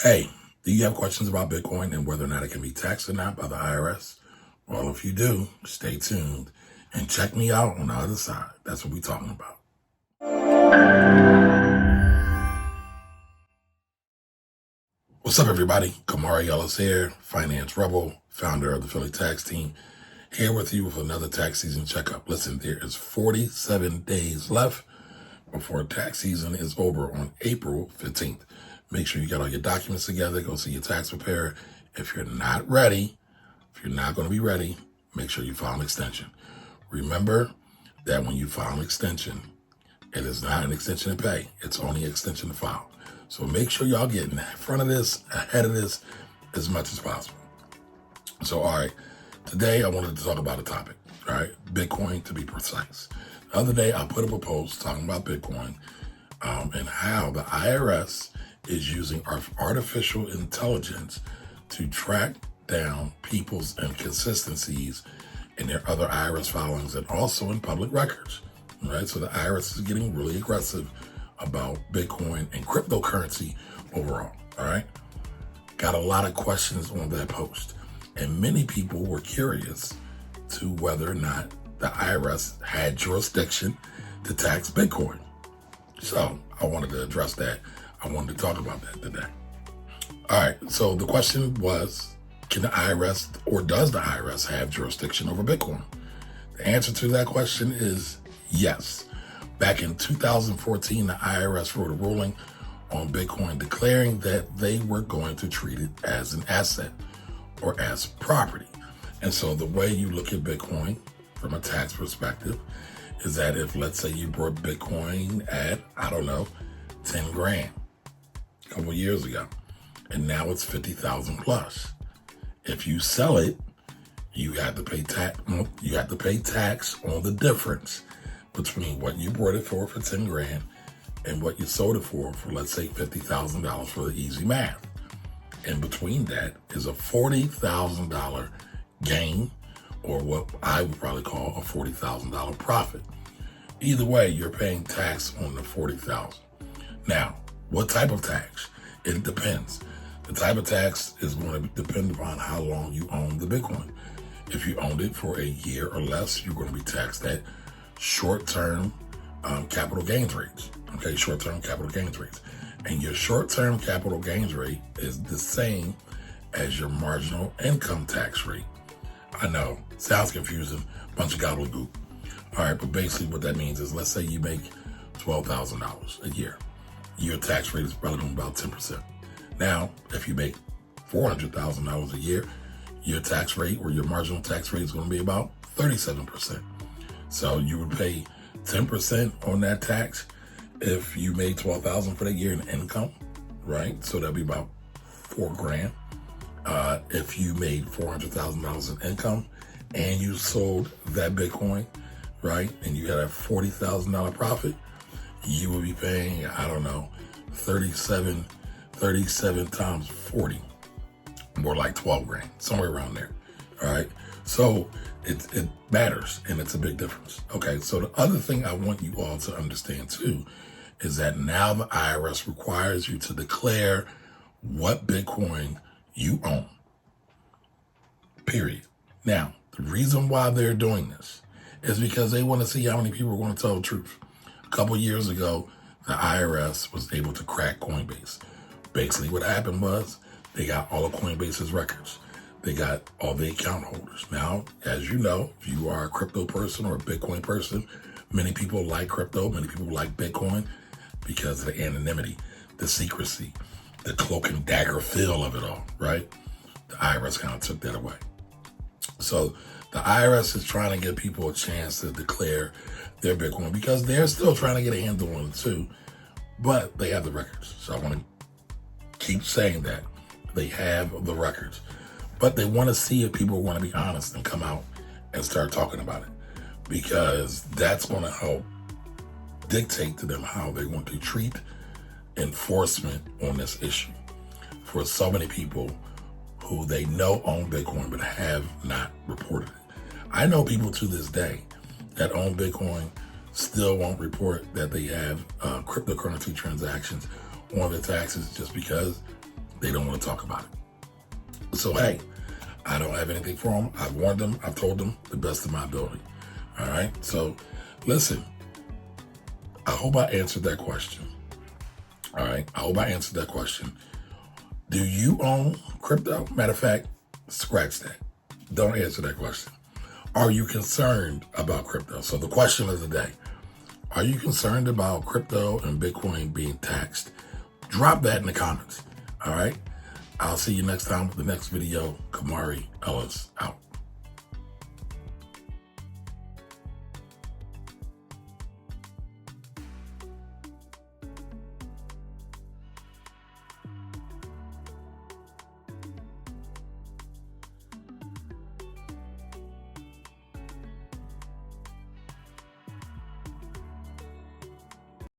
Hey, do you have questions about Bitcoin and whether or not it can be taxed or not by the IRS? Well, if you do, stay tuned and check me out on the other side. That's what we're talking about. What's up, everybody? Kamari Ellis here, Finance Rebel, founder of the Philly Tax Team, here with you with another tax season checkup. Listen, there is 47 days left before tax season is over on April 15th. Make sure you got all your documents together. Go see your tax preparer. If you're not ready, if you're not going to be ready, make sure you file an extension. Remember that when you file an extension, it is not an extension to pay. It's only an extension to file. So make sure y'all get in front of this, ahead of this, as much as possible. So, all right, today I wanted to talk about a topic, all right? Bitcoin, to be precise. The other day, I put up a post talking about Bitcoin and how the IRS is using artificial intelligence to track down people's inconsistencies in their other IRS filings and also in public records, right? So the IRS is getting really aggressive about Bitcoin and cryptocurrency overall, all right? Got a lot of questions on that post, and many people were curious to whether or not the IRS had jurisdiction to tax Bitcoin. So I wanted to address that. I wanted to talk about that today. All right, so the question was, can the IRS or does the IRS have jurisdiction over Bitcoin? The answer to that question is yes. Back in 2014, the IRS wrote a ruling on Bitcoin declaring that they were going to treat it as an asset or as property. And so the way you look at Bitcoin from a tax perspective is that if, let's say, you bought Bitcoin at, 10 grand a couple of years ago, and now it's 50,000 plus. If you sell it, you have to pay tax. You have to pay tax on the difference between what you bought it for 10 grand and what you sold it for let's say $50,000 for the easy math. In between that is a $40,000 gain, or what I would probably call a $40,000 profit. Either way, you're paying tax on the $40,000. Now, what type of tax? It depends. The type of tax is going to depend upon how long you own the Bitcoin. If you owned it for a year or less, you're going to be taxed at short-term capital gains rates. Okay, short-term capital gains rates. And your short-term capital gains rate is the same as your marginal income tax rate. I know, sounds confusing, bunch of gobbledygook. All right, but basically what that means is, let's say you make $12,000 a year. Your tax rate is probably going to be about 10%. Now, if you make $400,000 a year, your tax rate or your marginal tax rate is going to be about 37%. So you would pay 10% on that tax if you made $12,000 for that year in income, right? So that'd be about $4 grand. If you made $400,000 in income and you sold that Bitcoin, right, and you had a $40,000 profit, you would be paying, 37 times 40, more like 12 grand, somewhere around there. All right. So it matters, and it's a big difference. Okay. So the other thing I want you all to understand too is that now the IRS requires you to declare what Bitcoin you own. Period. Now, the reason why they're doing this is because they want to see how many people are going to tell the truth. A couple years ago, the IRS was able to crack Coinbase. Basically, what happened was they got all of Coinbase's records. They got all the account holders. Now, as you know, if you are a crypto person or a Bitcoin person, many people like crypto, many people like Bitcoin because of the anonymity, the secrecy, the cloak and dagger feel of it all, right? The IRS kind of took that away. So the IRS is trying to give people a chance to declare their Bitcoin because they're still trying to get a handle on it too, but they have the records. So I want to keep saying that they have the records, but they want to see if people want to be honest and come out and start talking about it, because that's going to help dictate to them how they want to treat enforcement on this issue for so many people who they know own Bitcoin but have not reported it. I know people to this day that own Bitcoin still won't report that they have cryptocurrency transactions on their taxes just because They don't want to talk about it. So, hey, I don't have anything for them. I've warned them. I've told them the best of my ability. All right. So listen, I hope I answered that question. All right. I hope I answered that question. Do you own crypto? Matter of fact, scratch that. Don't answer that question. Are you concerned about crypto? So the question of the day, are you concerned about crypto and Bitcoin being taxed? Drop that in the comments. All right. I'll see you next time with the next video. Kamari Ellis out.